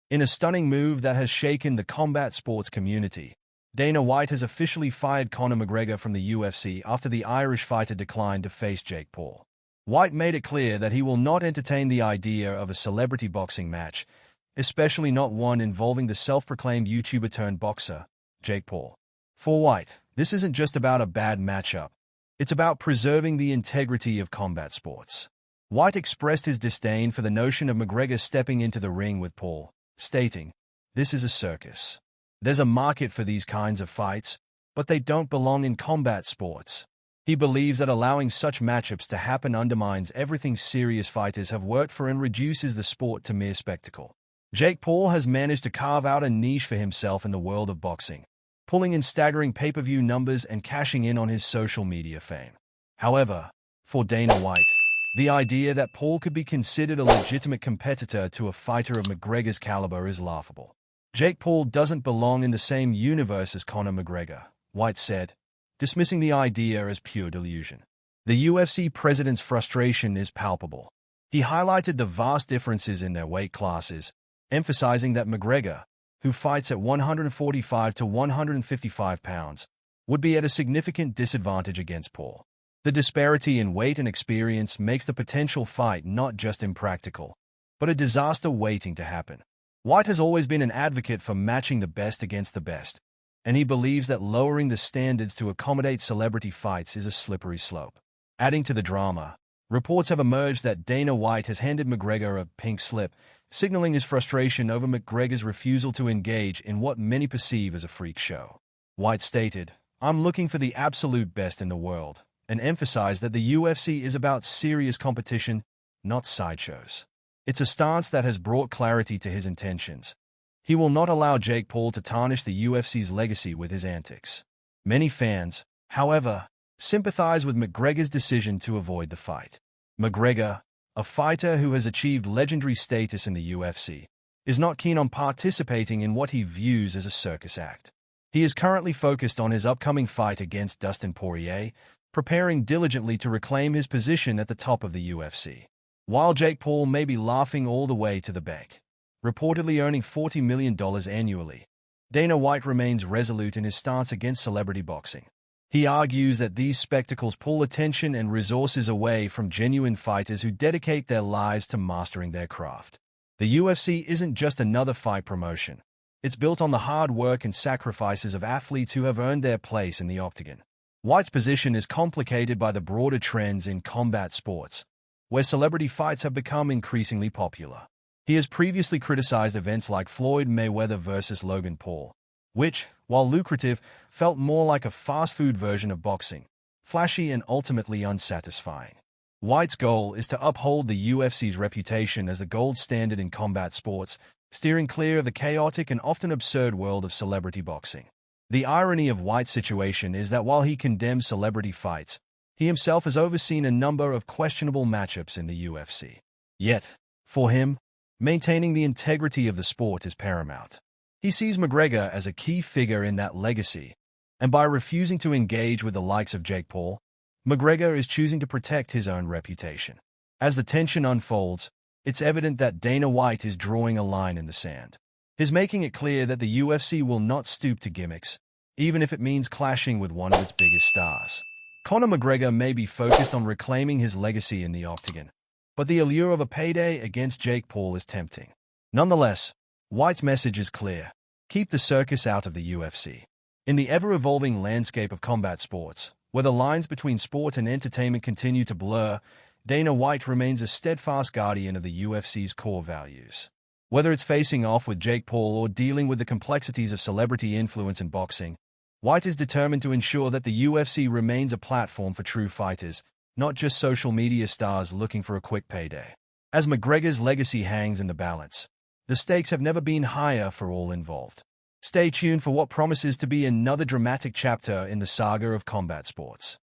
In a stunning move that has shaken the combat sports community, Dana White has officially fired Conor McGregor from the UFC after the Irish fighter declined to face Jake Paul. White made it clear that he will not entertain the idea of a celebrity boxing match, especially not one involving the self-proclaimed YouTuber-turned-boxer, Jake Paul. For White, this isn't just about a bad matchup. It's about preserving the integrity of combat sports. White expressed his disdain for the notion of McGregor stepping into the ring with Paul, stating, "This is a circus. There's a market for these kinds of fights, but they don't belong in combat sports." He believes that allowing such matchups to happen undermines everything serious fighters have worked for and reduces the sport to mere spectacle. Jake Paul has managed to carve out a niche for himself in the world of boxing, pulling in staggering pay-per-view numbers and cashing in on his social media fame. However, for Dana White, the idea that Paul could be considered a legitimate competitor to a fighter of McGregor's caliber is laughable. Jake Paul doesn't belong in the same universe as Conor McGregor, White said, dismissing the idea as pure delusion. The UFC president's frustration is palpable. He highlighted the vast differences in their weight classes, emphasizing that McGregor, who fights at 145 to 155 pounds, would be at a significant disadvantage against Paul. The disparity in weight and experience makes the potential fight not just impractical, but a disaster waiting to happen. White has always been an advocate for matching the best against the best, and he believes that lowering the standards to accommodate celebrity fights is a slippery slope. Adding to the drama, reports have emerged that Dana White has handed McGregor a pink slip, signaling his frustration over McGregor's refusal to engage in what many perceive as a freak show. White stated, "I'm looking for the absolute best in the world," and emphasized that the UFC is about serious competition, not sideshows. It's a stance that has brought clarity to his intentions. He will not allow Jake Paul to tarnish the UFC's legacy with his antics. Many fans, however, sympathize with McGregor's decision to avoid the fight. McGregor, a fighter who has achieved legendary status in the UFC, is not keen on participating in what he views as a circus act. He is currently focused on his upcoming fight against Dustin Poirier, preparing diligently to reclaim his position at the top of the UFC. While Jake Paul may be laughing all the way to the bank, reportedly earning $40 million annually, Dana White remains resolute in his stance against celebrity boxing. He argues that these spectacles pull attention and resources away from genuine fighters who dedicate their lives to mastering their craft. The UFC isn't just another fight promotion. It's built on the hard work and sacrifices of athletes who have earned their place in the octagon. White's position is complicated by the broader trends in combat sports, where celebrity fights have become increasingly popular. He has previously criticized events like Floyd Mayweather versus Logan Paul, which, while lucrative, felt more like a fast-food version of boxing, flashy and ultimately unsatisfying. White's goal is to uphold the UFC's reputation as the gold standard in combat sports, steering clear of the chaotic and often absurd world of celebrity boxing. The irony of White's situation is that while he condemns celebrity fights, he himself has overseen a number of questionable matchups in the UFC. Yet, for him, maintaining the integrity of the sport is paramount. He sees McGregor as a key figure in that legacy, and by refusing to engage with the likes of Jake Paul, McGregor is choosing to protect his own reputation. As the tension unfolds, it's evident that Dana White is drawing a line in the sand. He's making it clear that the UFC will not stoop to gimmicks, even if it means clashing with one of its biggest stars. Conor McGregor may be focused on reclaiming his legacy in the octagon, but the allure of a payday against Jake Paul is tempting. Nonetheless, White's message is clear: keep the circus out of the UFC. In the ever-evolving landscape of combat sports, where the lines between sport and entertainment continue to blur, Dana White remains a steadfast guardian of the UFC's core values. Whether it's facing off with Jake Paul or dealing with the complexities of celebrity influence in boxing, White is determined to ensure that the UFC remains a platform for true fighters, not just social media stars looking for a quick payday. As McGregor's legacy hangs in the balance, the stakes have never been higher for all involved. Stay tuned for what promises to be another dramatic chapter in the saga of combat sports.